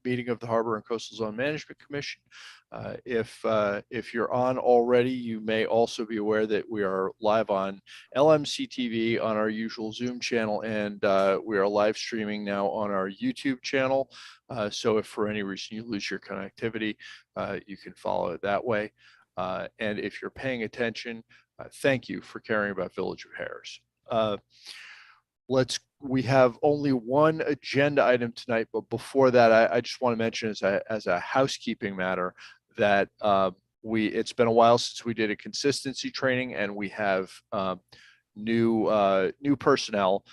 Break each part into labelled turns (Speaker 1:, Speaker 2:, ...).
Speaker 1: meeting of the Harbor and Coastal Zone Management Commission. If you're on already, you may also be aware that we are live on LMC TV on our usual Zoom channel, and we are live streaming now on our YouTube channel. So if for any reason you lose your connectivity, you can follow it that way. And if you're paying attention, thank you for caring about Village of Harris. We have only one agenda item tonight, but before that, I just want to mention as a housekeeping matter that it's been a while since we did a consistency training, and we have new personnel.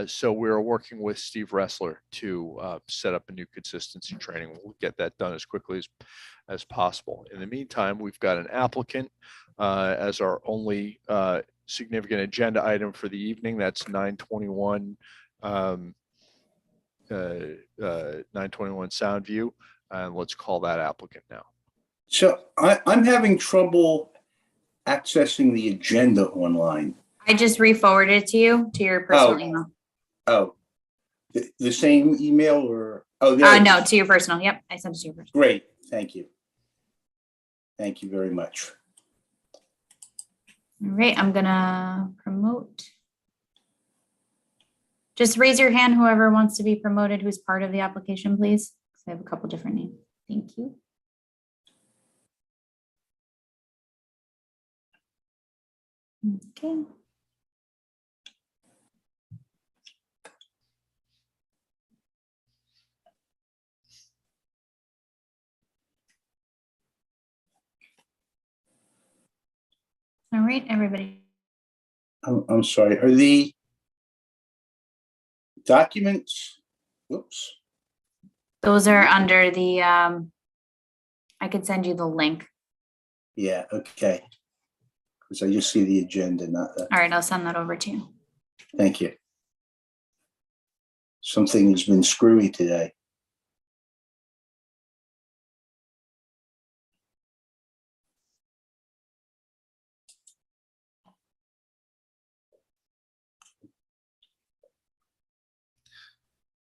Speaker 1: So we're working with Steve Ressler to set up a new consistency training. We'll get that done as quickly as possible. In the meantime, we've got an applicant as our only significant agenda item for the evening. That's 921 Soundview, and let's call that applicant now.
Speaker 2: So I'm having trouble accessing the agenda online.
Speaker 3: I just re-forwarded it to you to your personal email.
Speaker 2: Oh, the same email or? Oh,
Speaker 3: no, to your personal. Yep, I sent it to your personal.
Speaker 2: Great, thank you. Thank you very much.
Speaker 3: All right, I'm gonna promote. Just raise your hand, whoever wants to be promoted, who's part of the application, please. Because I have a couple different names. Thank you. Okay. All right, everybody.
Speaker 2: I'm sorry, are the documents, whoops.
Speaker 3: Those are under the, I could send you the link.
Speaker 2: Yeah, okay. Because I just see the agenda, not the.
Speaker 3: All right, I'll send that over to you.
Speaker 2: Thank you. Something has been screwy today.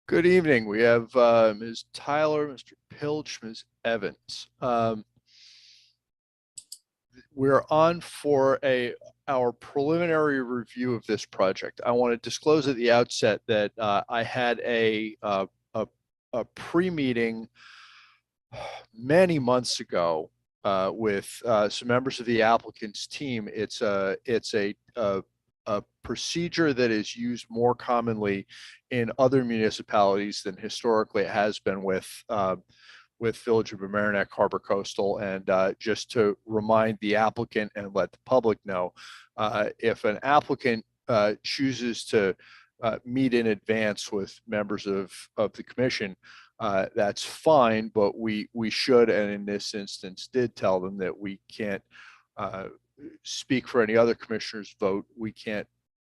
Speaker 1: Good evening. We have Ms. Tyler, Mr. Pilch, Ms. Evans. We're on for our preliminary review of this project. I want to disclose at the outset that I had a pre-meeting many months ago with some members of the applicant's team. It's a procedure that is used more commonly in other municipalities than historically it has been with Village of Mamaroneck, Harbor Coastal. And just to remind the applicant and let the public know, if an applicant chooses to meet in advance with members of the commission, that's fine, but we should, and in this instance did tell them that we can't speak for any other commissioner's vote. We can't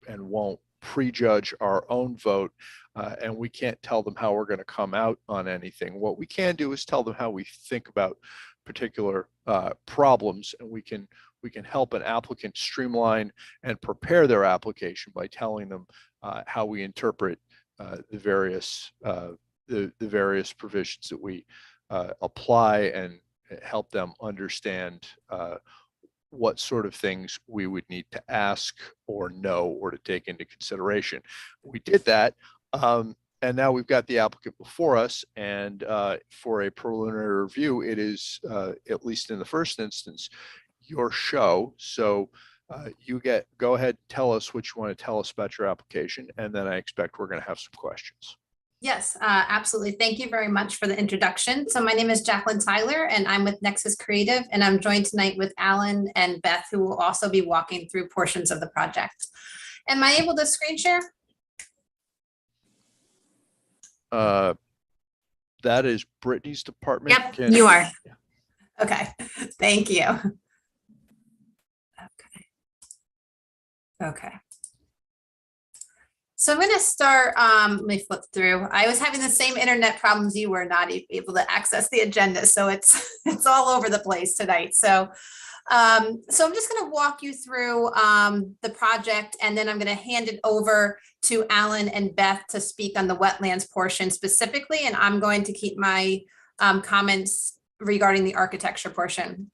Speaker 1: and won't prejudge our own vote, and we can't tell them how we're going to come out on anything. What we can do is tell them how we think about particular problems, and we can help an applicant streamline and prepare their application by telling them how we interpret the various provisions that we apply, and help them understand what sort of things we would need to ask or know or to take into consideration. We did that, and now we've got the applicant before us, and for a preliminary review, it is, at least in the first instance, your show. So go ahead, tell us what you want to tell us about your application, and then I expect we're going to have some questions.
Speaker 4: Yes, absolutely. Thank you very much for the introduction. So my name is Jacqueline Tyler, and I'm with Nexus Creative, and I'm joined tonight with Alan and Beth, who will also be walking through portions of the project. Am I able to screen share?
Speaker 1: That is Brittany's department.
Speaker 3: Yep, you are.
Speaker 4: Okay, thank you. Okay. So I'm going to start, let me flip through. I was having the same internet problems you were, not able to access the agenda. So it's all over the place tonight. So So I'm just going to walk you through the project, and then I'm going to hand it over to Alan and Beth to speak on the wetlands portion specifically, and I'm going to keep my comments regarding the architecture portion.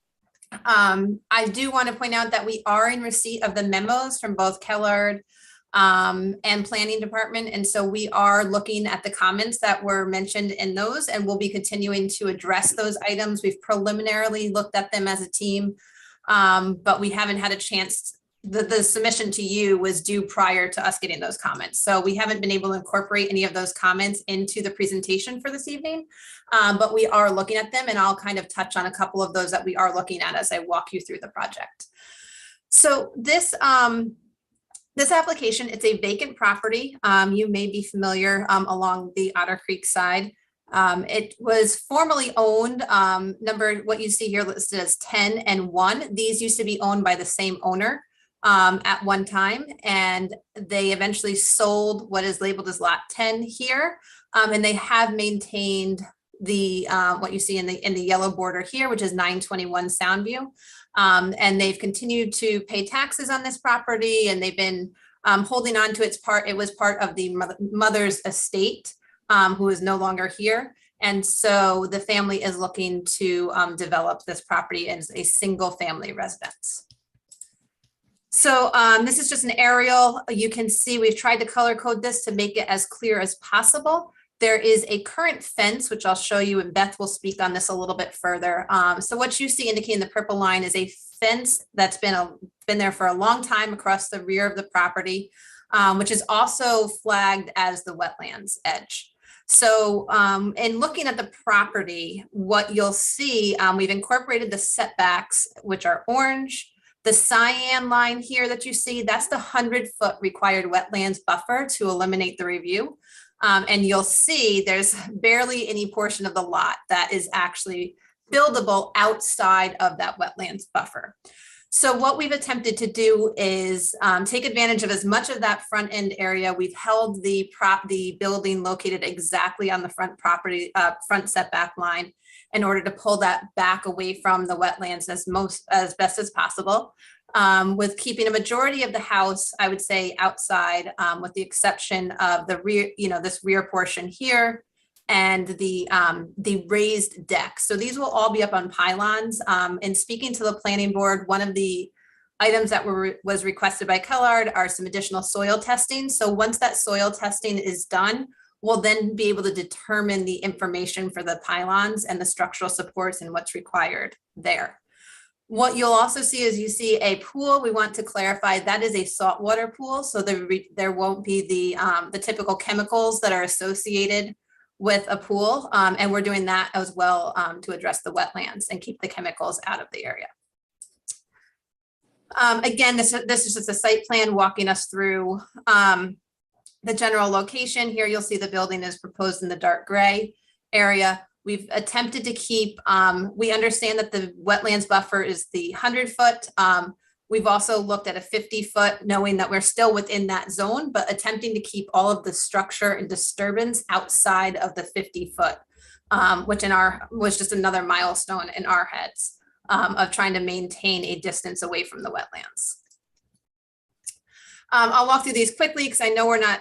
Speaker 4: I do want to point out that we are in receipt of the memos from both Kellard and Planning Department, and so we are looking at the comments that were mentioned in those, and we'll be continuing to address those items. We've preliminarily looked at them as a team, but we haven't had a chance. The submission to you was due prior to us getting those comments. So we haven't been able to incorporate any of those comments into the presentation for this evening, but we are looking at them, and I'll kind of touch on a couple of those that we are looking at as I walk you through the project. So this application, it's a vacant property. You may be familiar along the Otter Creek side. It was formerly owned, what you see here listed as 10 and 1. These used to be owned by the same owner at one time, and they eventually sold what is labeled as lot 10 here. And they have maintained the what you see in the yellow border here, which is 921 Soundview. And they've continued to pay taxes on this property, and they've been holding on to its part. It was part of the mother's estate, who is no longer here. And so the family is looking to develop this property as a single family residence. So this is just an aerial. You can see we've tried to color code this to make it as clear as possible. There is a current fence, which I'll show you, and Beth will speak on this a little bit further. So what you see indicating the purple line is a fence that's been there for a long time across the rear of the property, which is also flagged as the wetlands edge. So in looking at the property, what you'll see, we've incorporated the setbacks, which are orange. The cyan line here that you see, that's the 100-foot required wetlands buffer to eliminate the review. And you'll see there's barely any portion of the lot that is actually buildable outside of that wetlands buffer. So what we've attempted to do is take advantage of as much of that front end area. We've held the building located exactly on the front property, front setback line, in order to pull that back away from the wetlands as best as possible. With keeping a majority of the house, I would say outside, with the exception of the rear, this rear portion here, and the raised deck. So these will all be up on pylons. And speaking to the planning board, one of the items that was requested by Kellard are some additional soil testing. So once that soil testing is done, we'll then be able to determine the information for the pylons and the structural supports and what's required there. What you'll also see is you see a pool. We want to clarify that is a saltwater pool, so there won't be the typical chemicals that are associated with a pool, and we're doing that as well to address the wetlands and keep the chemicals out of the area. Again, this is just a site plan walking us through the general location. Here you'll see the building is proposed in the dark gray area. We've attempted to keep, we understand that the wetlands buffer is the 100-foot. We've also looked at a 50-foot, knowing that we're still within that zone, but attempting to keep all of the structure and disturbance outside of the 50-foot, which was just another milestone in our heads of trying to maintain a distance away from the wetlands. I'll walk through these quickly because I know we're not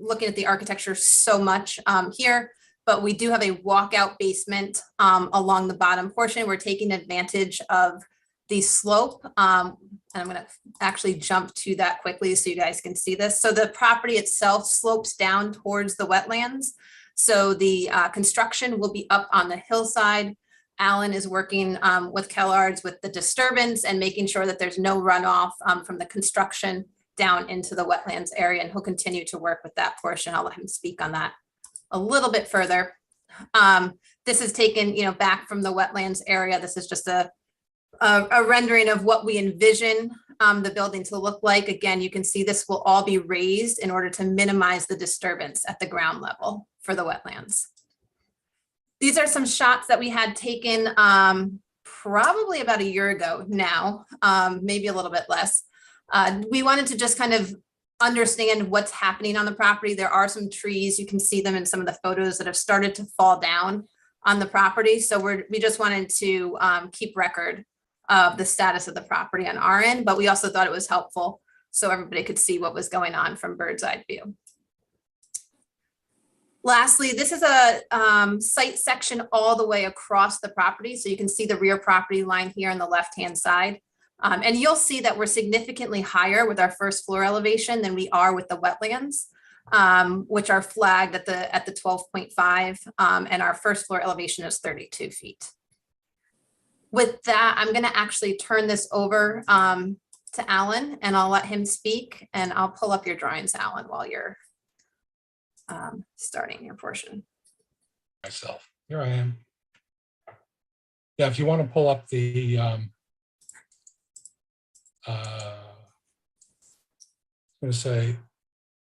Speaker 4: looking at the architecture so much here, but we do have a walkout basement along the bottom portion. We're taking advantage of the slope. And I'm going to actually jump to that quickly so you guys can see this. So the property itself slopes down towards the wetlands. So the construction will be up on the hillside. Alan is working with Kellards with the disturbance and making sure that there's no runoff from the construction down into the wetlands area, and he'll continue to work with that portion. I'll let him speak on that a little bit further. This is taken, back from the wetlands area. This is just a rendering of what we envision the building to look like. Again, you can see this will all be raised in order to minimize the disturbance at the ground level for the wetlands. These are some shots that we had taken probably about a year ago now, maybe a little bit less. We wanted to just kind of understand what's happening on the property. There are some trees, you can see them in some of the photos, that have started to fall down on the property. So we just wanted to keep record of the status of the property on our end, but we also thought it was helpful so everybody could see what was going on from bird's eye view. Lastly, this is a site section all the way across the property. So you can see the rear property line here on the left-hand side. And you'll see that we're significantly higher with our first floor elevation than we are with the wetlands, which are flagged at the 12.5, and our first floor elevation is 32 feet. With that, I'm going to actually turn this over to Alan, and I'll let him speak, and I'll pull up your drawings, Alan, while you're starting your portion.
Speaker 5: Myself, here I am. Yeah, if you want to pull up the I'm going to say,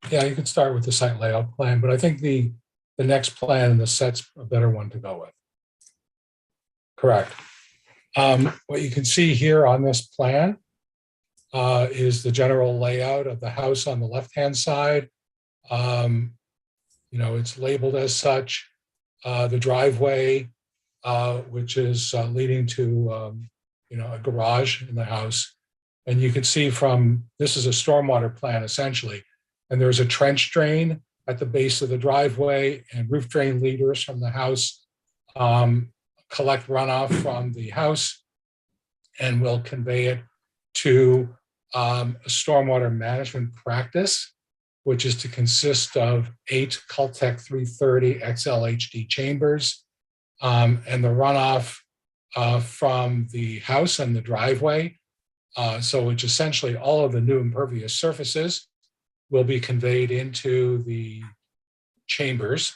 Speaker 5: yeah, you can start with the site layout plan, but I think the next plan and the set's a better one to go with. Correct. What you can see here on this plan is the general layout of the house on the left-hand side. You know, it's labeled as such. The driveway, which is leading to, you know, a garage in the house. And you can see from, this is a stormwater plan essentially, and there's a trench drain at the base of the driveway, and roof drain leaders from the house collect runoff from the house and will convey it to a stormwater management practice, which is to consist of 8 Caltech 330 XLHD chambers, and the runoff from the house and the driveway. So which essentially all of the new impervious surfaces will be conveyed into the chambers.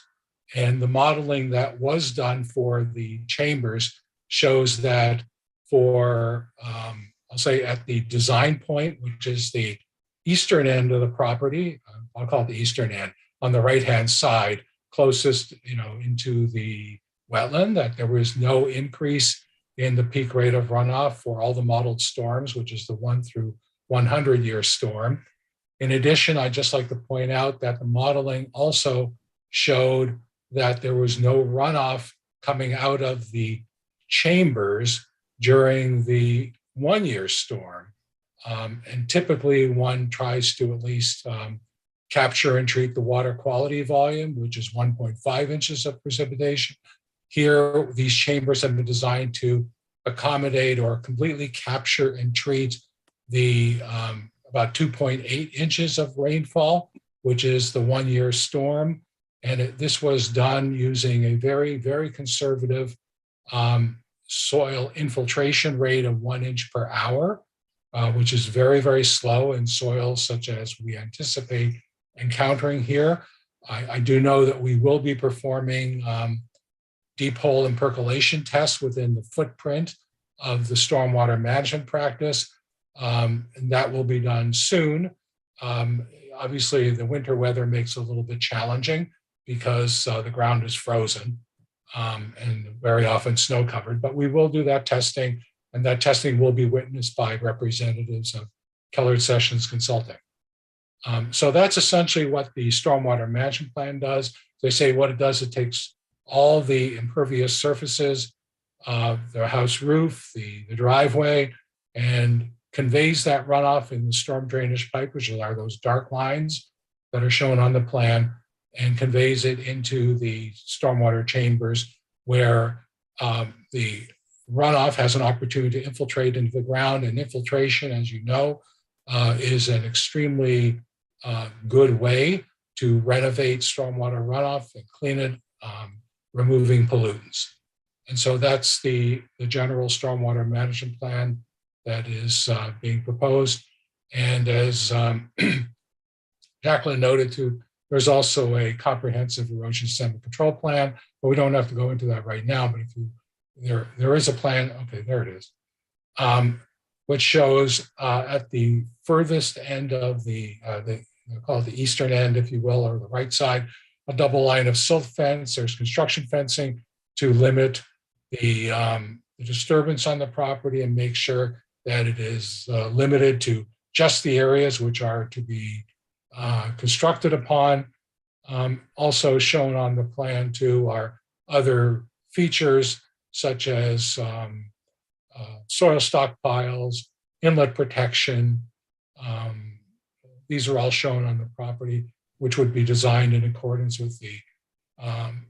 Speaker 5: And the modeling that was done for the chambers shows that for, I'll say at the design point, which is the eastern end of the property, I'll call it the eastern end, on the right-hand side, closest, you know, into the wetland, that there was no increase in the peak rate of runoff for all the modeled storms, which is the 1 through 100 year storm. In addition, I'd just like to point out that the modeling also showed that there was no runoff coming out of the chambers during the 1 year storm. And typically one tries to at least capture and treat the water quality volume, which is 1.5 inches of precipitation. Here, these chambers have been designed to accommodate or completely capture and treat the about 2.8 inches of rainfall, which is the 1 year storm. And this was done using a very, very conservative soil infiltration rate of 1 inch per hour, which is very, very slow in soils such as we anticipate encountering here. I do know that we will be performing deep hole and percolation tests within the footprint of the stormwater management practice, and that will be done soon. Obviously, the winter weather makes it a little bit challenging because the ground is frozen and very often snow covered, but we will do that testing, and that testing will be witnessed by representatives of Kellard Sessions Consulting. So that's essentially what the stormwater management plan does. They say what it does, it takes all the impervious surfaces, the house roof, the driveway, and conveys that runoff in the storm drainage pipe, which are those dark lines that are shown on the plan, and conveys it into the stormwater chambers where the runoff has an opportunity to infiltrate into the ground. And infiltration, as you know, is an extremely good way to renovate stormwater runoff and clean it, removing pollutants. And so that's the general stormwater management plan that is being proposed. And as Jacqueline noted too, there's also a comprehensive erosion sediment control plan, but we don't have to go into that right now. But if you, there is a plan, okay, there it is, which shows at the furthest end of the call it the eastern end, if you will, or the right side, a double line of silt fence. There's construction fencing to limit the disturbance on the property and make sure that it is limited to just the areas which are to be constructed upon. Also shown on the plan too are other features such as soil stockpiles, inlet protection. These are all shown on the property, which would be designed in accordance with the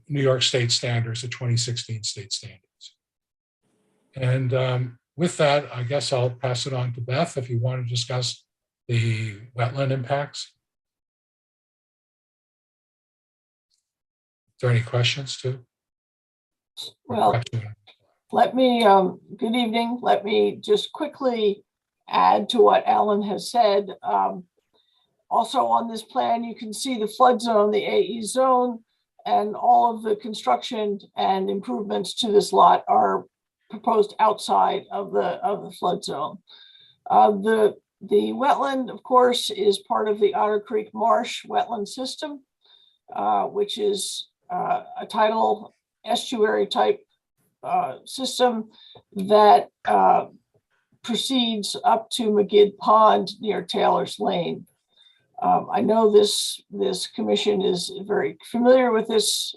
Speaker 5: New York State standards, the 2016 state standards. And with that, I guess I'll pass it on to Beth if you want to discuss the wetland impacts. Is there any questions too?
Speaker 6: Well, let me, good evening. Let me just quickly add to what Alan has said. Also on this plan, you can see the flood zone, the AE zone, and all of the construction and improvements to this lot are proposed outside of the flood zone. The wetland, of course, is part of the Otter Creek Marsh wetland system, which is a tidal estuary type system that proceeds up to McGidd Pond near Taylor's Lane. I know this commission is very familiar with this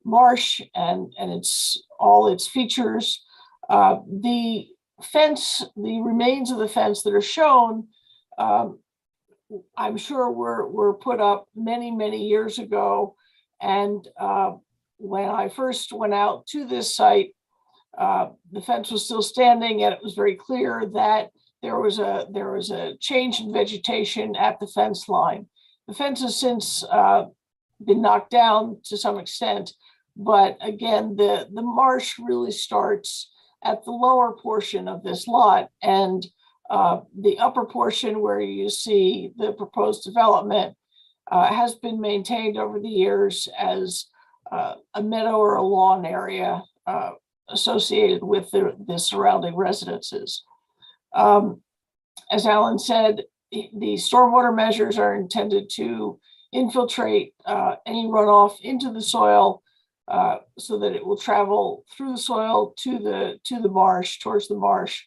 Speaker 6: marsh and its all its features. The fence, the remains of the fence that are shown, I'm sure were put up many years ago. And when I first went out to this site, the fence was still standing, and it was very clear that there was a change in vegetation at the fence line. The fence has since been knocked down to some extent, but again, the marsh really starts at the lower portion of this lot, and the upper portion where you see the proposed development has been maintained over the years as a meadow or a lawn area associated with the surrounding residences. As Alan said, the stormwater measures are intended to infiltrate any runoff into the soil so that it will travel through the soil to the marsh, towards the marsh.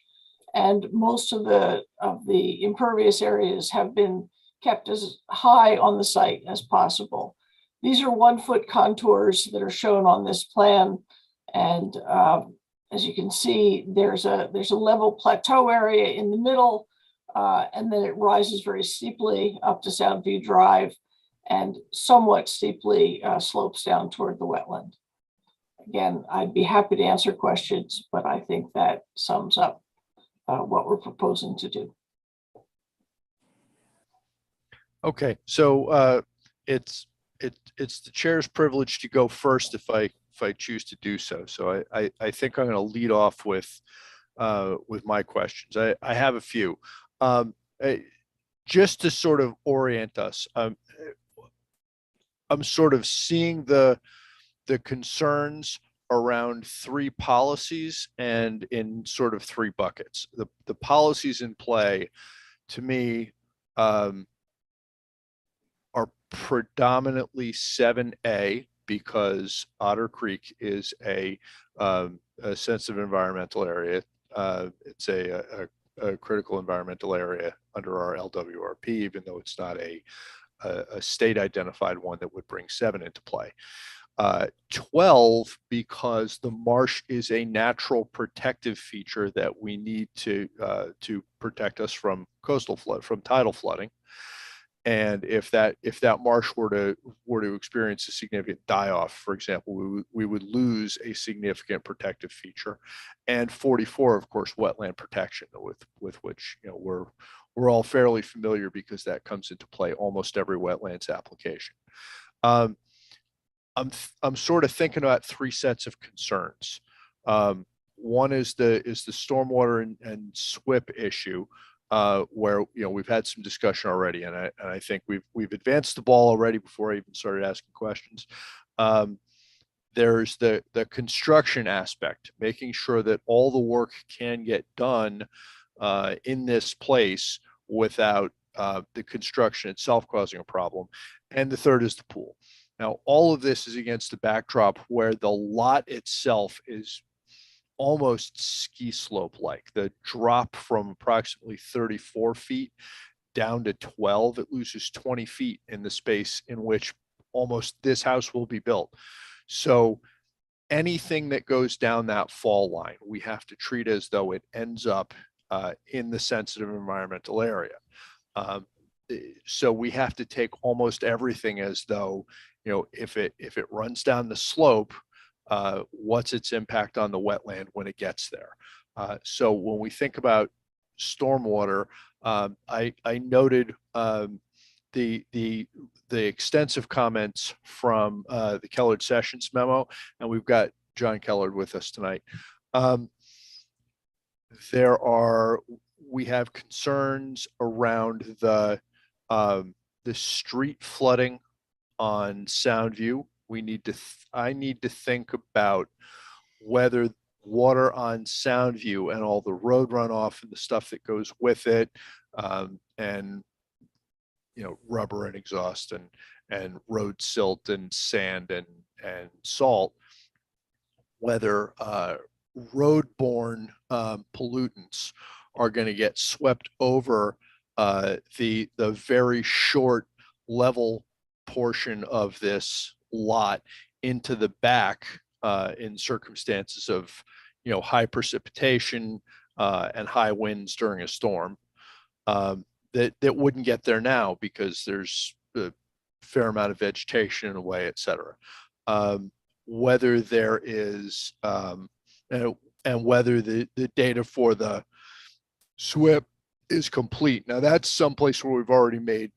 Speaker 6: And most of the impervious areas have been kept as high on the site as possible. These are 1 foot contours that are shown on this plan. And as you can see, there's a level plateau area in the middle, and then it rises very steeply up to Soundview Drive and somewhat steeply slopes down toward the wetland. Again, I'd be happy to answer questions, but I think that sums up what we're proposing to do.
Speaker 1: Okay, so it's the chair's privilege to go first if I choose to do so. So I think I'm going to lead off with my questions. I have a few. Just to sort of orient us, I'm sort of seeing the concerns around 3 policies and in sort of 3 buckets. The policies in play, to me, are predominantly 7A, because Otter Creek is a sensitive environmental area. It's a critical environmental area under our LWRP, even though it's not a state identified one that would bring 7 into play. 12, because the marsh is a natural protective feature that we need to protect us from coastal flood, from tidal flooding. And if that marsh were to experience a significant die-off, for example, we would lose a significant protective feature. And 44, of course, wetland protection, with which we're all fairly familiar, because that comes into play almost every wetlands application. I'm sort of thinking about 3 sets of concerns. One is the stormwater and SWIP issue, where we've had some discussion already, and I think we've advanced the ball already before I even started asking questions. There's the construction aspect, making sure that all the work can get done in this place without the construction itself causing a problem. And the third is the pool. Now, all of this is against the backdrop where the lot itself is almost ski slope like. The drop from approximately 34 feet down to 12, it loses 20 feet in the space in which almost this house will be built. So anything that goes down that fall line, we have to treat as though it ends up in the sensitive environmental area. So we have to take almost everything as though, if it runs down the slope, what's its impact on the wetland when it gets there? So when we think about stormwater, I noted the extensive comments from the Kellard Sessions memo, and we've got John Kellard with us tonight. We have concerns around the street flooding on Soundview. I need to think about whether water on Soundview and all the road runoff and the stuff that goes with it, and rubber and exhaust and road silt and sand and salt, whether roadborne pollutants are going to get swept over the very short level portion of this lot into the back in circumstances of high precipitation and high winds during a storm, that wouldn't get there now because there's a fair amount of vegetation in the way, et cetera. Whether there is and whether the data for the SWIP is complete. Now that's someplace where we've already made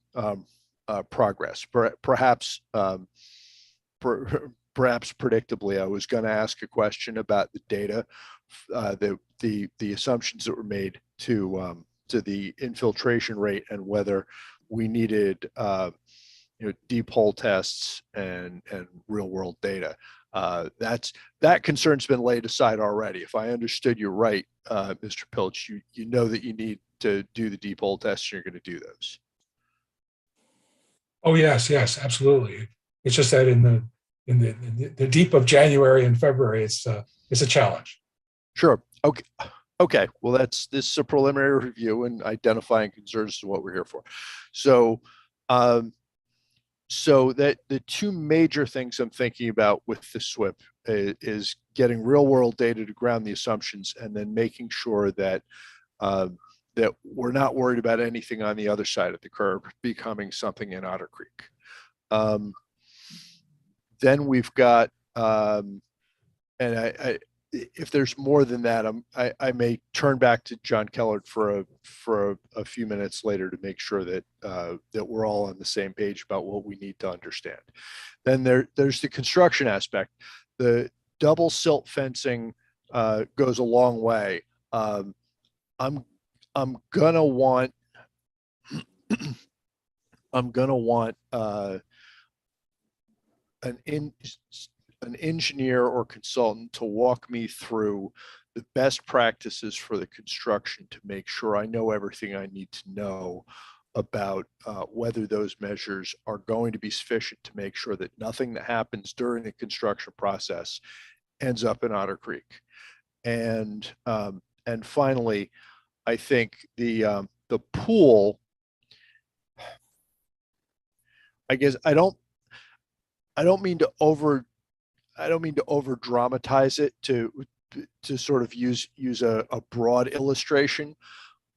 Speaker 1: progress. Perhaps predictably, I was going to ask a question about the data, the assumptions that were made to the infiltration rate and whether we needed deep hole tests and real world data. That concern's been laid aside already. If I understood you right, Mr. Pilch, you know that you need to do the deep hole tests. You're going to do those.
Speaker 5: Oh yes, absolutely. It's just that in the deep of January and February, it's a challenge.
Speaker 1: Sure. Okay. Well, this is a preliminary review and identifying concerns is what we're here for. So, so that the two major things I'm thinking about with the SWIP is getting real world data to ground the assumptions, and then making sure that that we're not worried about anything on the other side of the curve becoming something in Otter Creek. Then we've got, and if there's more than that, I may turn back to John Kellard for a few minutes later to make sure that that we're all on the same page about what we need to understand. Then there's the construction aspect. The double silt fencing goes a long way. I'm gonna want an engineer or consultant to walk me through the best practices for the construction to make sure I know everything I need to know about whether those measures are going to be sufficient to make sure that nothing that happens during the construction process ends up in Otter Creek. And finally, I think the pool, I guess I don't mean to over dramatize it to sort of use a broad illustration,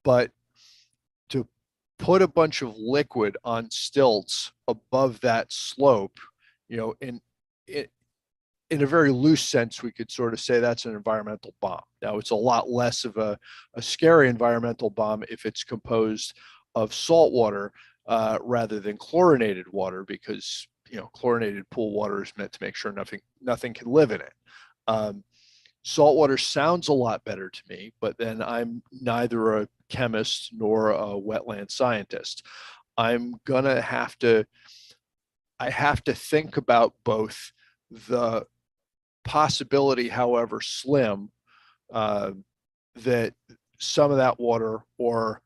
Speaker 1: but to put a bunch of liquid on stilts above that slope, in a very loose sense, we could sort of say that's an environmental bomb. Now, it's a lot less of a scary environmental bomb if it's composed of salt water rather than chlorinated water, because chlorinated pool water is meant to make sure nothing can live in it. Salt water sounds a lot better to me, but then I'm neither a chemist nor a wetland scientist. I have to think about both the possibility, however slim, that some of that water or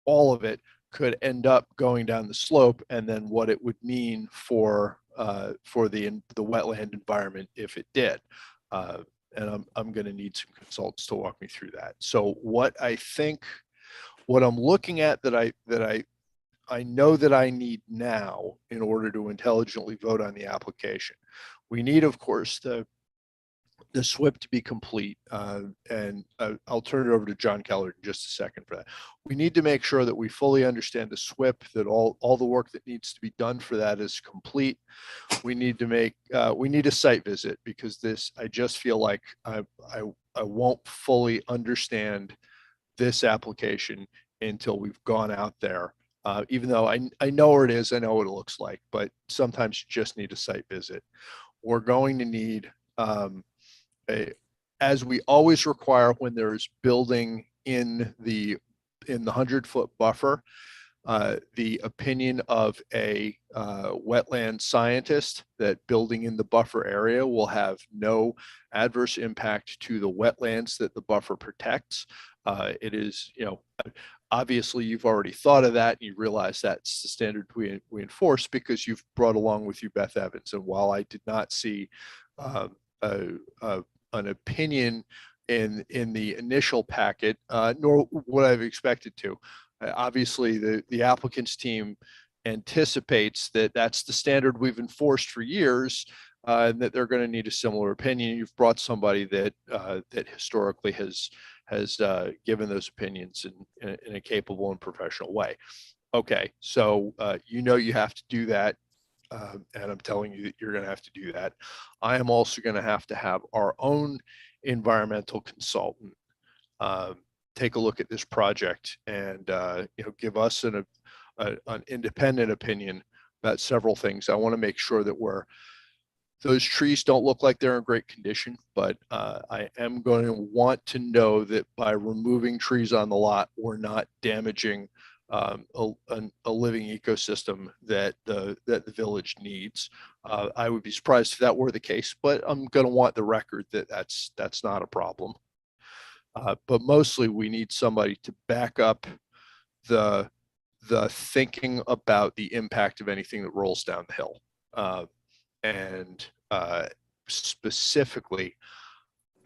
Speaker 1: all of it could end up going down the slope, and then what it would mean for the wetland environment if it did. And I'm going to need some consultants to walk me through that. So what I'm looking at that I know that I need now in order to intelligently vote on the application. We need, of course, the the SWIP to be complete, and I'll turn it over to John Keller in just a second for that. We need to make sure that we fully understand the SWIP, that all the work that needs to be done for that is complete. We need to make, we need a site visit, because this, I just feel like I won't fully understand this application until we've gone out there. Even though I know where it is, I know what it looks like, but sometimes you just need a site visit. We're going to need, as we always require when there's building in the 100-foot buffer, the opinion of a wetland scientist that building in the buffer area will have no adverse impact to the wetlands that the buffer protects. It is, obviously you've already thought of that and you realize that's the standard we enforce, because you've brought along with you Beth Evans. And while I did not see an opinion in the initial packet, nor would I've expected to. Obviously, the applicant's team anticipates that that's the standard we've enforced for years, and that they're going to need a similar opinion. You've brought somebody that that historically has given those opinions in a capable and professional way. Okay, so you have to do that. And I'm telling you that you're going to have to do that. I am also going to have our own environmental consultant take a look at this project and give us an independent opinion about several things. I want to make sure that those trees don't look like they're in great condition, but I am going to want to know that by removing trees on the lot, we're not damaging a living ecosystem that the village needs. I would be surprised if that were the case, but I'm going to want the record that that's not a problem. But mostly we need somebody to back up the thinking about the impact of anything that rolls down the hill. And specifically,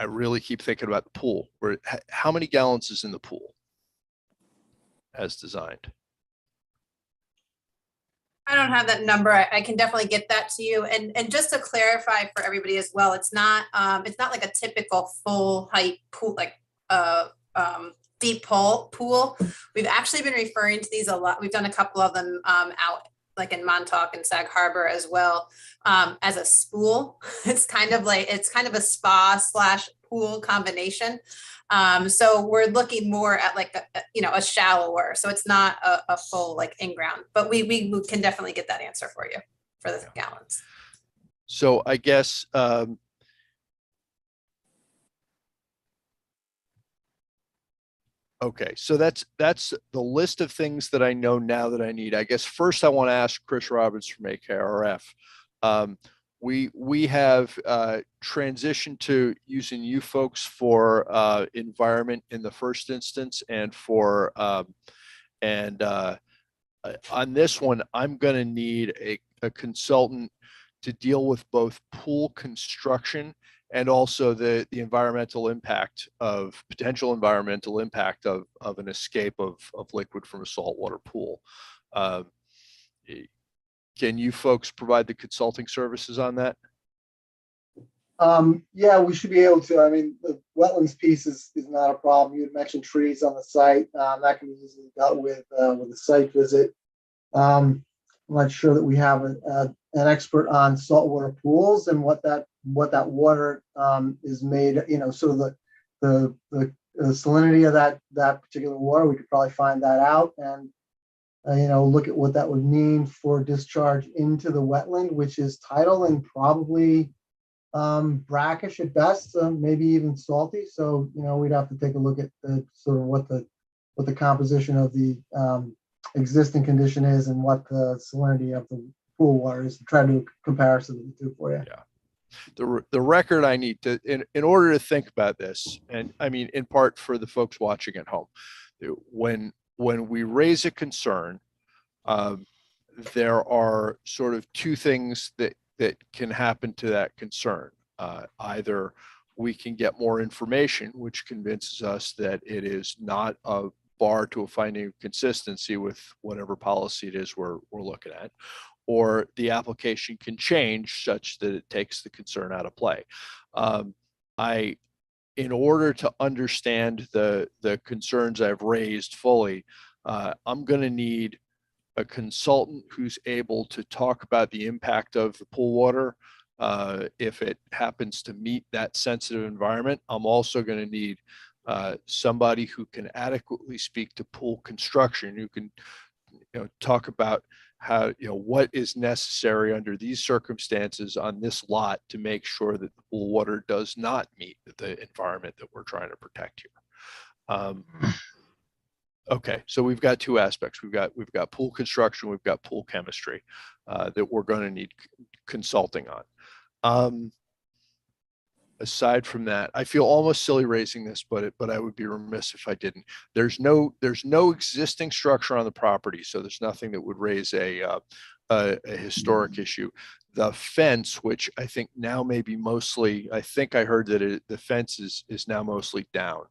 Speaker 1: I really keep thinking about the pool. How many gallons is in the pool as designed?
Speaker 4: I don't have that number. I can definitely get that to you. And just to clarify for everybody as well, it's not like a typical full height pool, like deep pool. We've actually been referring to these a lot. We've done a couple of them out like in Montauk and Sag Harbor as well, as a spool. It's kind of a spa / pool combination. So we're looking more at like a shallower, so it's not a full like in-ground, but we can definitely get that answer for you for the gallons.
Speaker 1: So I guess okay, so that's the list of things that I know now that I need. I guess first I want to ask Chris Roberts from AKRF. We have transitioned to using you folks for environment in the first instance, and for on this one, I'm going to need a consultant to deal with both pool construction and also the environmental impact of potential environmental impact of an escape of liquid from a saltwater pool. Can you folks provide the consulting services on that?
Speaker 7: Yeah, we should be able to. I mean, the wetlands piece is not a problem. You had mentioned trees on the site. That can be easily dealt with a site visit. I'm not sure that we have an expert on saltwater pools and what that water is made. Sort of the salinity of that particular water. We could probably find that out and look at what that would mean for discharge into the wetland, which is tidal and probably brackish at best, maybe even salty. So we'd have to take a look at sort of what the composition of the existing condition is and what the salinity of the pool water is, to try to do a comparison of the two for you.
Speaker 1: Yeah. The record I need to in order to think about this, and I mean in part for the folks watching at home, when we raise a concern, there are sort of two things that can happen to that concern. Either we can get more information, which convinces us that it is not a bar to a finding of consistency with whatever policy it is we're looking at, or the application can change such that it takes the concern out of play. in order to understand the concerns I've raised fully, I'm going to need a consultant who's able to talk about the impact of the pool water if it happens to meet that sensitive environment. I'm also going to need somebody who can adequately speak to pool construction, who can talk about how, what is necessary under these circumstances on this lot to make sure that the pool water does not meet the environment that we're trying to protect here. Okay, so we've got two aspects. We've got pool construction, we've got pool chemistry that we're going to need consulting on. Aside from that, I feel almost silly raising this, but I would be remiss if I didn't. There's no existing structure on the property, so there's nothing that would raise a historic issue. The fence, which I think now may be mostly, I think I heard that the fence is now mostly down.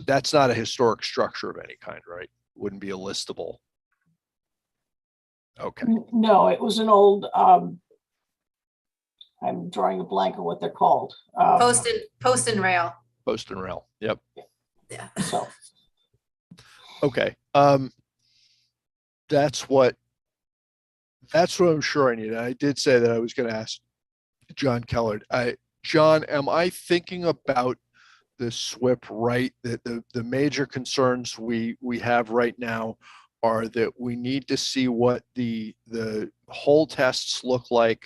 Speaker 1: That's not a historic structure of any kind, right? Wouldn't be a listable. Okay.
Speaker 6: No, it was an old, I'm drawing a blank on what they're called.
Speaker 4: Post and rail.
Speaker 1: Post and rail. Yep.
Speaker 4: Yeah.
Speaker 6: So,
Speaker 1: Okay. That's what I'm sure I need. I did say that I was going to ask John Kellard. John, am I thinking about the SWIP right? That the major concerns we have right now are that we need to see what the hole tests look like,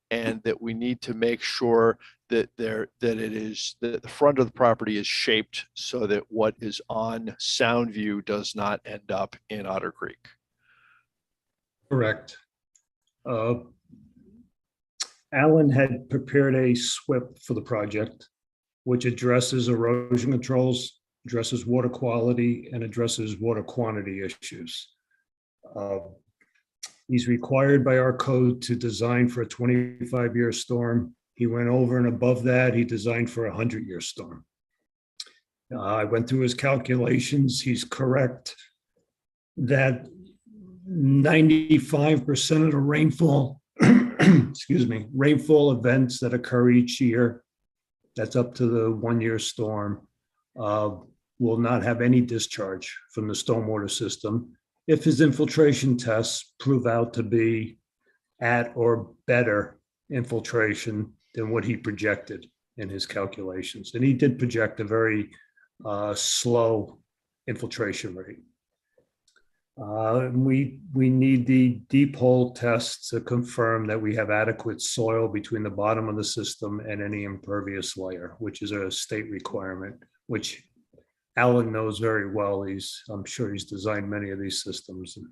Speaker 1: and that we need to make sure that the front of the property is shaped so that what is on Soundview does not end up in Otter Creek.
Speaker 8: Correct. Alan had prepared a SWIP for the project, which addresses erosion controls, addresses water quality, and addresses water quantity issues. He's required by our code to design for a 25-year storm. He went over and above that. He designed for a 100-year storm. I went through his calculations. He's correct that 95% of the rainfall, excuse me, rainfall events that occur each year, that's up to the 1-year storm, will not have any discharge from the stormwater system if his infiltration tests prove out to be at or better infiltration than what he projected in his calculations. And he did project a very slow infiltration rate. We need the deep hole tests to confirm that we have adequate soil between the bottom of the system and any impervious layer, which is a state requirement, which Alan knows very well. I'm sure he's designed many of these systems and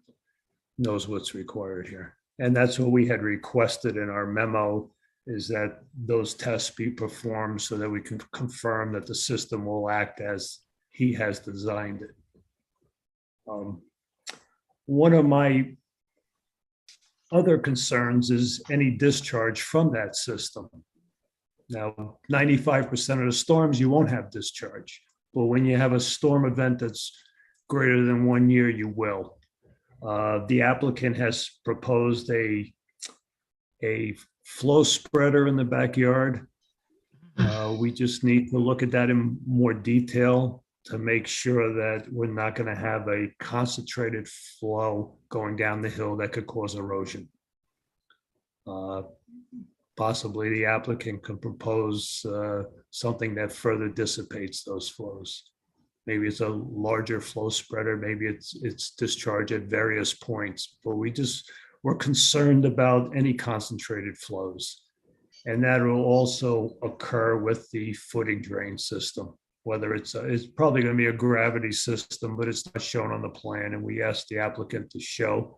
Speaker 8: knows what's required here. And that's what we had requested in our memo, is that those tests be performed so that we can confirm that the system will act as he has designed it. One of my other concerns is any discharge from that system. Now, 95% of the storms, you won't have discharge. But when you have a storm event that's greater than 1 year, you will. The applicant has proposed a flow spreader in the backyard. We just need to look at that in more detail to make sure that we're not going to have a concentrated flow going down the hill that could cause erosion. Possibly the applicant can propose something that further dissipates those flows. Maybe it's a larger flow spreader, maybe it's discharge at various points, but we're concerned about any concentrated flows. And that will also occur with the footing drain system, whether it's probably going to be a gravity system, but it's not shown on the plan. And we asked the applicant to show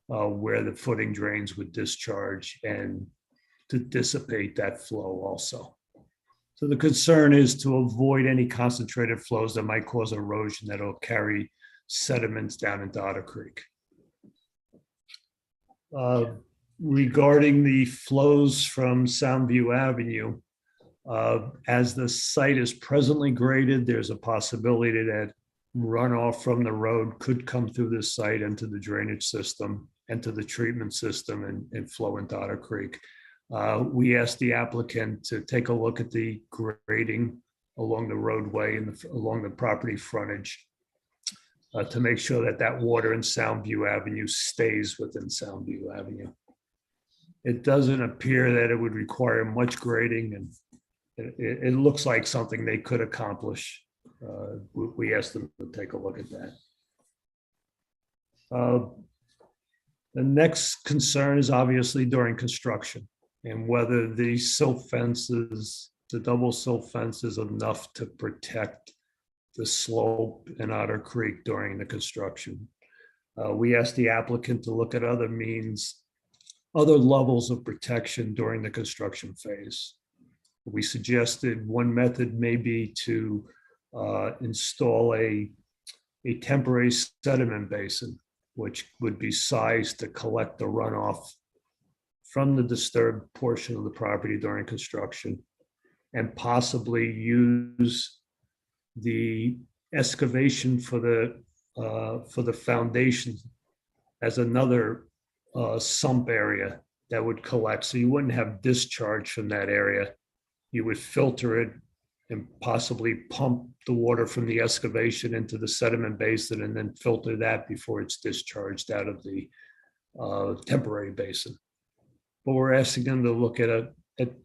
Speaker 8: where the footing drains would discharge and to dissipate that flow also. So the concern is to avoid any concentrated flows that might cause erosion that'll carry sediments down into Otter Creek. Regarding the flows from Soundview Avenue, as the site is presently graded, there's a possibility that runoff from the road could come through this site into the drainage system, into the treatment system, and flow into Otter Creek. We asked the applicant to take a look at the grading along the roadway and along the property frontage to make sure that that water in Soundview Avenue stays within Soundview Avenue. It doesn't appear that it would require much grading, and it looks like something they could accomplish. We asked them to take a look at that. The next concern is obviously during construction and whether the silt fences, the double silt fence is enough to protect the slope in Otter Creek during the construction. We asked the applicant to look at other means, other levels of protection during the construction phase. We suggested one method may be to install a temporary sediment basin, which would be sized to collect the runoff from the disturbed portion of the property during construction, and possibly use the excavation for the foundation as another sump area that would collect. So you wouldn't have discharge from that area. You would filter it and possibly pump the water from the excavation into the sediment basin and then filter that before it's discharged out of the temporary basin. But we're asking them to look at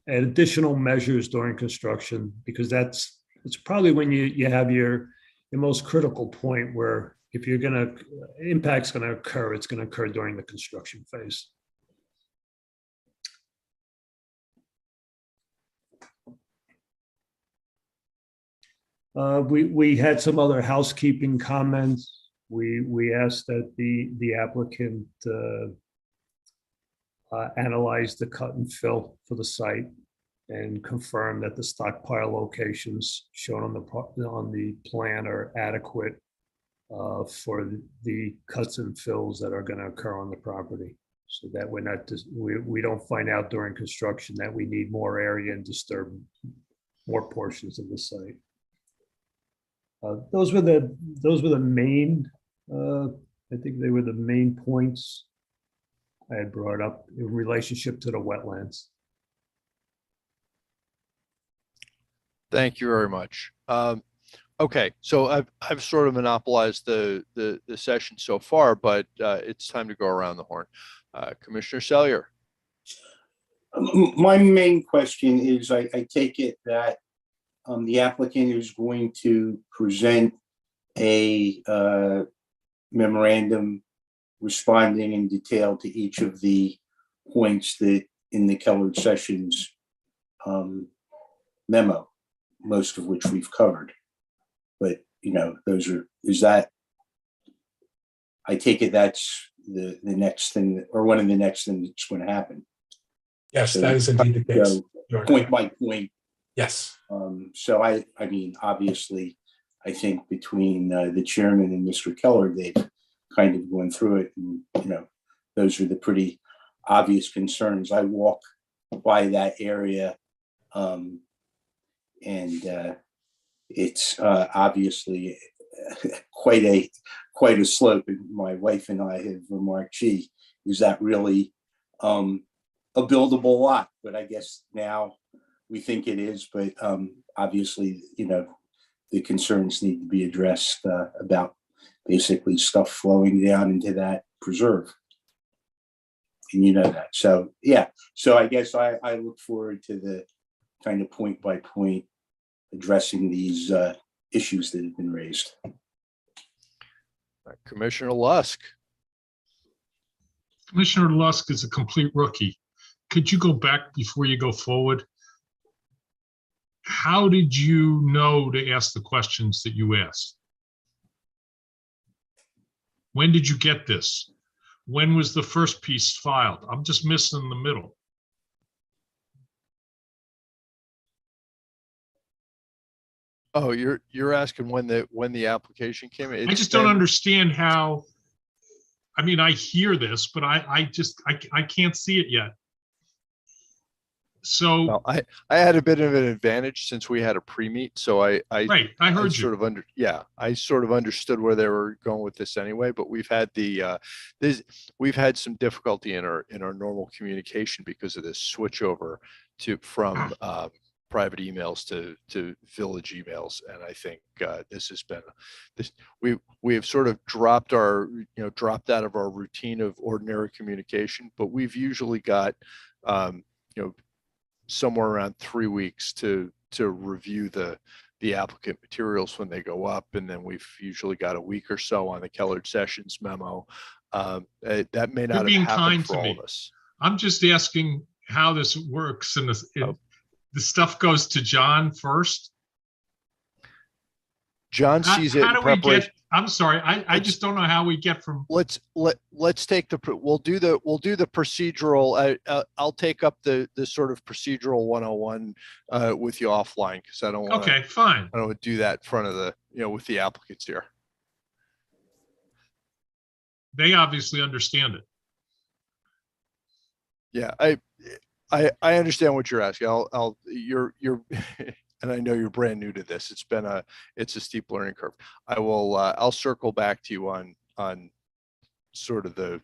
Speaker 8: additional measures during construction, because it's probably when you have your most critical point where if you're impact's gonna occur, it's gonna occur during the construction phase. We had some other housekeeping comments. We asked that the applicant analyze the cut and fill for the site and confirm that the stockpile locations shown on the plan are adequate for the cuts and fills that are going to occur on the property, so that we don't find out during construction that we need more area and disturb more portions of the site. Those were the main. I think they were the main points I had brought up in relationship to the wetlands.
Speaker 1: Thank you very much. Okay, so I've sort of monopolized the session so far, but it's time to go around the horn. Commissioner Sellier.
Speaker 2: My main question is, I take it that the applicant is going to present a memorandum responding in detail to each of the points that in the Keller Sessions memo, most of which we've covered. But, I take it that's the next thing, or one of the next things that's going to happen.
Speaker 5: Yes,
Speaker 2: So
Speaker 5: that is indeed the case.
Speaker 2: point by point.
Speaker 5: Yes.
Speaker 2: So I mean, obviously, I think between the chairman and Mr. Keller, they've kind of gone through it, and those are the pretty obvious concerns. I walk by that area, and it's obviously quite a slope. And my wife and I have remarked, gee, is that really a buildable lot? But I guess now we think it is. But obviously, the concerns need to be addressed about basically stuff flowing down into that preserve. And that. So, yeah. So I guess I look forward to the kind of point by point addressing these issues that have been raised.
Speaker 1: Commissioner Lusk.
Speaker 9: Commissioner Lusk is a complete rookie. Could you go back before you go forward? How did you know to ask the questions that you asked? When did you get this? When was the first piece filed? I'm just missing the middle.
Speaker 1: Oh, you're asking when the application came in?
Speaker 9: I just don't understand how. I mean, I hear this, but I can't see it yet. So,
Speaker 1: Well, I had a bit of an advantage since we had a pre-meet, so I
Speaker 9: right, I heard you.
Speaker 1: I sort of understood where they were going with this anyway, but we've had we've had some difficulty in our normal communication because of this switchover from private emails to village emails. And I think this has been we have sort of dropped dropped out of our routine of ordinary communication, but we've usually got somewhere around 3 weeks to review the applicant materials when they go up, and then we've usually got a week or so on the Kellard Sessions memo. That may not
Speaker 9: being
Speaker 1: have happened
Speaker 9: kind
Speaker 1: for
Speaker 9: to
Speaker 1: all
Speaker 9: me.
Speaker 1: of us.
Speaker 9: I'm just asking how this works, and the stuff goes to John first.
Speaker 1: John sees it
Speaker 9: How
Speaker 1: in
Speaker 9: do we
Speaker 1: preparation.
Speaker 9: get? I'm sorry, I just don't know how we get from.
Speaker 1: Let's take we'll do the procedural. I'll take up the sort of procedural 101 with you offline, because I don't want
Speaker 9: Okay, fine.
Speaker 1: I don't want to do that in front of the with the applicants here.
Speaker 9: They obviously understand it.
Speaker 1: Yeah, I understand what you're asking. You're and I know you're brand new to this. It's a steep learning curve. I'll circle back to you on sort of the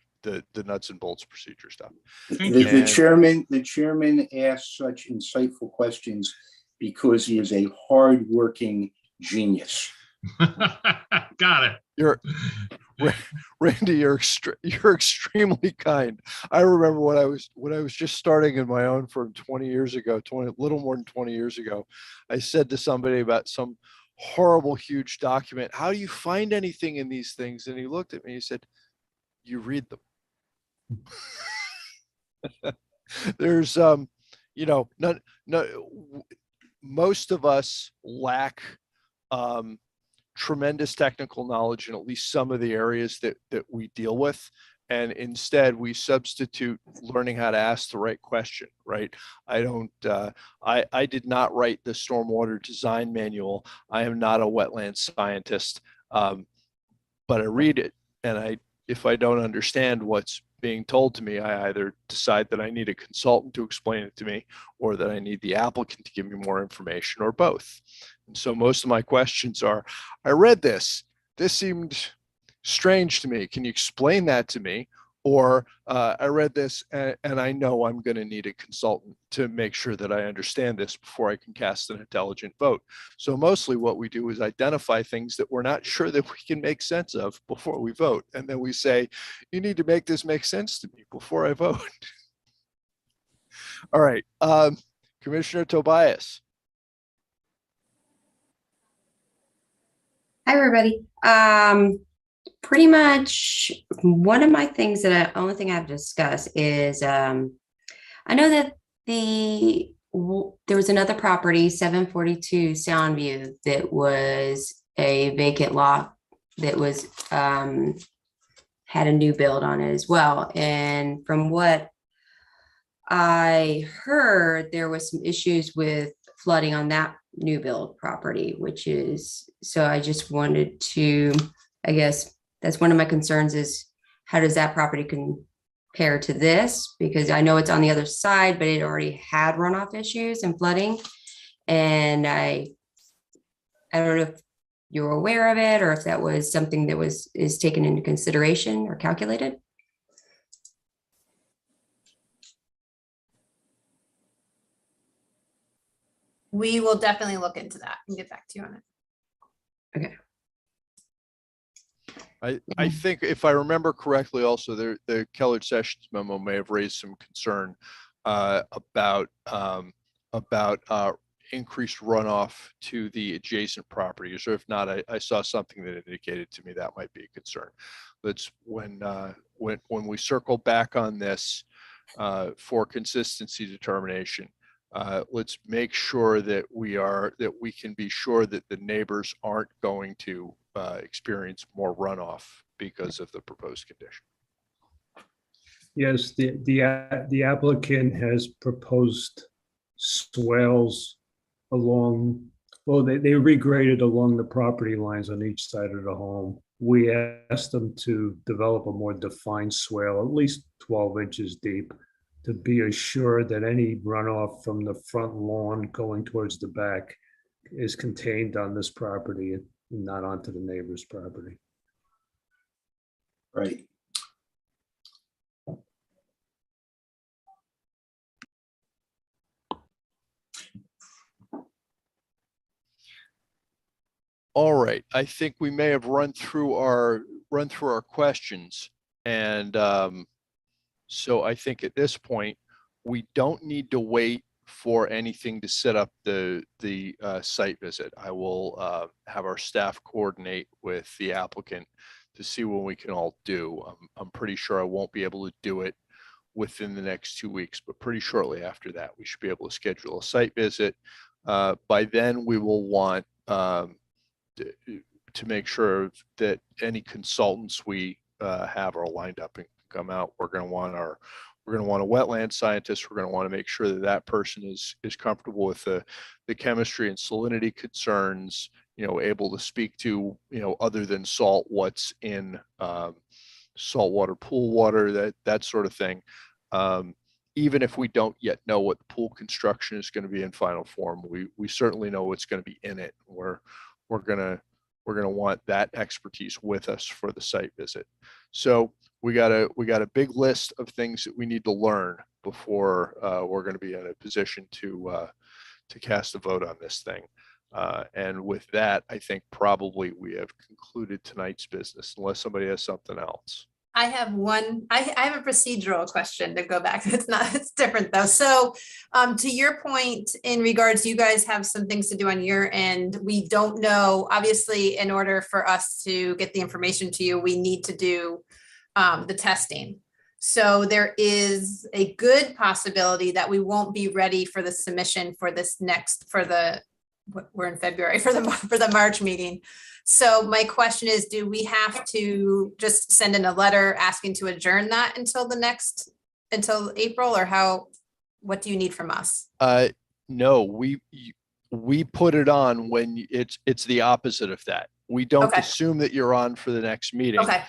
Speaker 1: nuts and bolts procedure stuff.
Speaker 2: The chairman asks such insightful questions because he is a hardworking genius.
Speaker 9: Got it.
Speaker 1: Randy, you're extremely kind. I remember when I was just starting in my own firm 20 years ago, little more than 20 years ago, I said to somebody about some horrible, huge document, how do you find anything in these things? And he looked at me, he said, you read them. There's, most of us lack, tremendous technical knowledge in at least some of the areas that we deal with, and instead we substitute learning how to ask the right question. Right? I did not write the stormwater design manual. I am not a wetland scientist, but I read it, and if I don't understand what's being told to me, I either decide that I need a consultant to explain it to me, or that I need the applicant to give me more information, or both. And so most of my questions are, I read this seemed strange to me. Can you explain that to me? Or I read this and I know I'm going to need a consultant to make sure that I understand this before I can cast an intelligent vote. So mostly what we do is identify things that we're not sure that we can make sense of before we vote. And then we say, you need to make this make sense to me before I vote. All right. Commissioner Tobias.
Speaker 10: Hi, everybody. Pretty much one of my things only thing I've discussed is I know that there was another property, 742 Soundview, that was a vacant lot that was had a new build on it as well. And from what I heard, there was some issues with flooding on that new build property, so I just wanted to, I guess that's one of my concerns, is how does that property compare to this? Because I know it's on the other side, but it already had runoff issues and flooding. And I don't know if you were aware of it, or if that was something that is taken into consideration or calculated.
Speaker 4: We will definitely look into that and get back to you on it.
Speaker 10: Okay.
Speaker 1: I think if I remember correctly, also the Kellard Sessions memo may have raised some concern about increased runoff to the adjacent properties, or if not, I saw something that indicated to me that might be a concern. That's when we circle back on this for consistency determination. Let's make sure that we can be sure that the neighbors aren't going to experience more runoff because of the proposed condition.
Speaker 8: Yes, the applicant has proposed swales along, well, they regraded along the property lines on each side of the home. We asked them to develop a more defined swale, at least 12 inches deep, to be assured that any runoff from the front lawn going towards the back is contained on this property and not onto the neighbor's property.
Speaker 2: Right.
Speaker 1: All right, I think we may have run through our questions. And so I think at this point, we don't need to wait for anything to set up the site visit. I will have our staff coordinate with the applicant to see when we can all do. I'm pretty sure I won't be able to do it within the next 2 weeks, but pretty shortly after that, we should be able to schedule a site visit. By then, we will want to make sure that any consultants we have are lined up and come out. We're going to want a wetland scientist. We're going to want to make sure that that person is comfortable with the chemistry and salinity concerns, able to speak to, other than salt, what's in saltwater pool water, that sort of thing. Even if we don't yet know what the pool construction is going to be in final form, we certainly know what's going to be in it. We're gonna want that expertise with us for the site visit. So we got a big list of things that we need to learn before we're going to be in a position to cast a vote on this thing. And with that, I think probably we have concluded tonight's business, unless somebody has something else.
Speaker 4: I have a procedural question to go back. It's different though. So to your point, in regards, you guys have some things to do on your end. We don't know, obviously, in order for us to get the information to you, we need to do the testing. So there is a good possibility that we won't be ready for the submission for this we're in February, for the March meeting. So my question is, do we have to just send in a letter asking to adjourn that until April, or what do you need from us?
Speaker 1: No, we put it on when it's the opposite of that. We don't assume that you're on for the next meeting.
Speaker 4: Okay.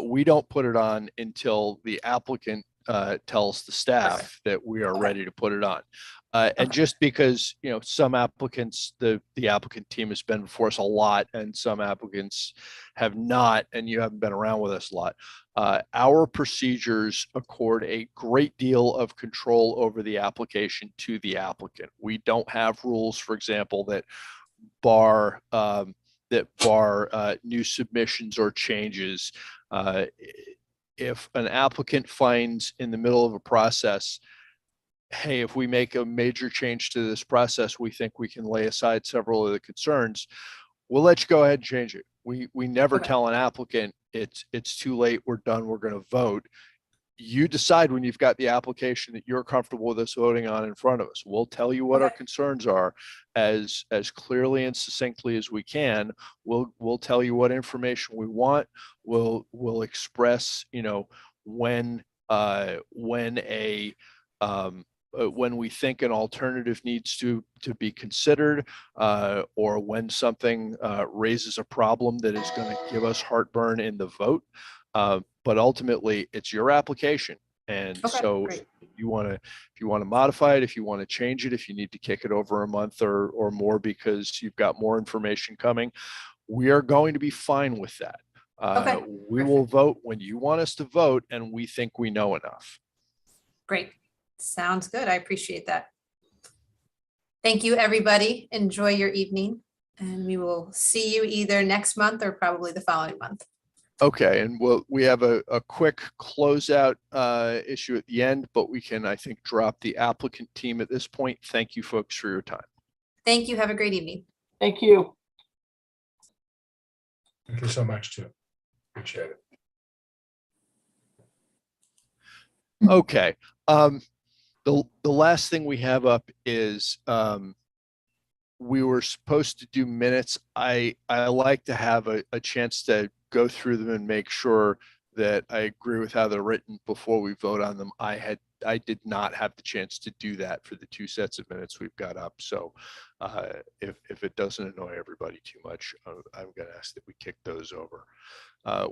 Speaker 1: We don't put it on until the applicant tells the staff that we are ready to put it on. And just because, some applicants, the applicant team has been before us a lot, and some applicants have not, and you haven't been around with us a lot. Our procedures accord a great deal of control over the application to the applicant. We don't have rules, for example, that bar new submissions or changes. If an applicant finds in the middle of a process, hey, if we make a major change to this process, we think we can lay aside several of the concerns, we'll let you go ahead and change it. We never tell an applicant it's too late, we're done, we're going to vote. You decide when you've got the application that you're comfortable with us voting on in front of us. We'll tell you what our concerns are as clearly and succinctly as we can. We'll tell you what information we want. We'll express, when we think an alternative needs to be considered, or when something raises a problem that is going to give us heartburn in the vote. But ultimately, it's your application, and so if you want to modify it, if you want to change it, if you need to kick it over a month or more because you've got more information coming, we are going to be fine with that. We will vote when you want us to vote, and we think we know enough.
Speaker 4: Great. Sounds good. I appreciate that. Thank you, everybody. Enjoy your evening, and we will see you either next month or probably the following month.
Speaker 1: Okay, and we have a quick closeout issue at the end, but we can, I think, drop the applicant team at this point. Thank you, folks, for your time.
Speaker 4: Thank you. Have a great evening.
Speaker 6: Thank you.
Speaker 5: Thank you so much, too. Appreciate it.
Speaker 1: Okay. The last thing we have up is we were supposed to do minutes. I like to have a chance to go through them and make sure that I agree with how they're written before we vote on them. I had I did not have the chance to do that for the 2 sets of minutes we've got up. So if it doesn't annoy everybody too much, I'm going to ask that we kick those over.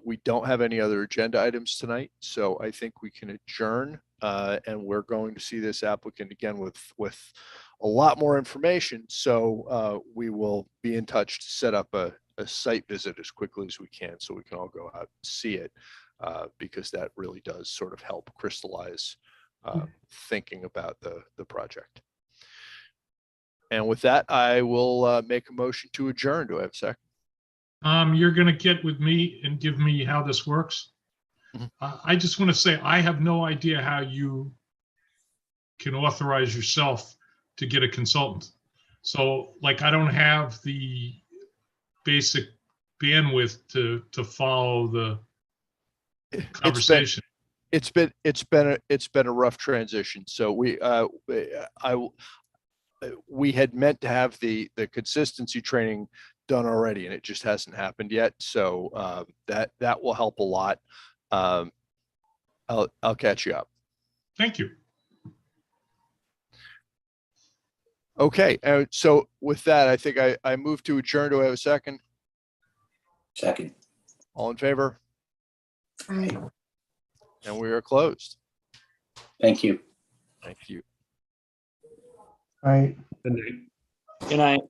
Speaker 1: We don't have any other agenda items tonight, so I think we can adjourn, and we're going to see this applicant again with a lot more information. So we will be in touch to set up a site visit as quickly as we can, so we can all go out and see it, because that really does sort of help crystallize thinking about the project. And with that, I will make a motion to adjourn. Do I have a second?
Speaker 9: You're going to get with me and give me how this works.
Speaker 1: Mhm.
Speaker 9: I just want to say, I have no idea how you can authorize yourself to get a consultant. So like, I don't have the basic bandwidth to follow the conversation.
Speaker 1: It's been a rough transition. So we had meant to have the consistency training done already, and it just hasn't happened yet. So that will help a lot. I'll catch you up.
Speaker 9: Thank you.
Speaker 1: Okay. So with that, I think I move to adjourn. Do I have a second?
Speaker 2: Second.
Speaker 1: All in favor?
Speaker 2: Aye.
Speaker 1: And we are closed.
Speaker 2: Thank you.
Speaker 1: Thank you.
Speaker 7: Right.
Speaker 8: Good night.
Speaker 11: Good night.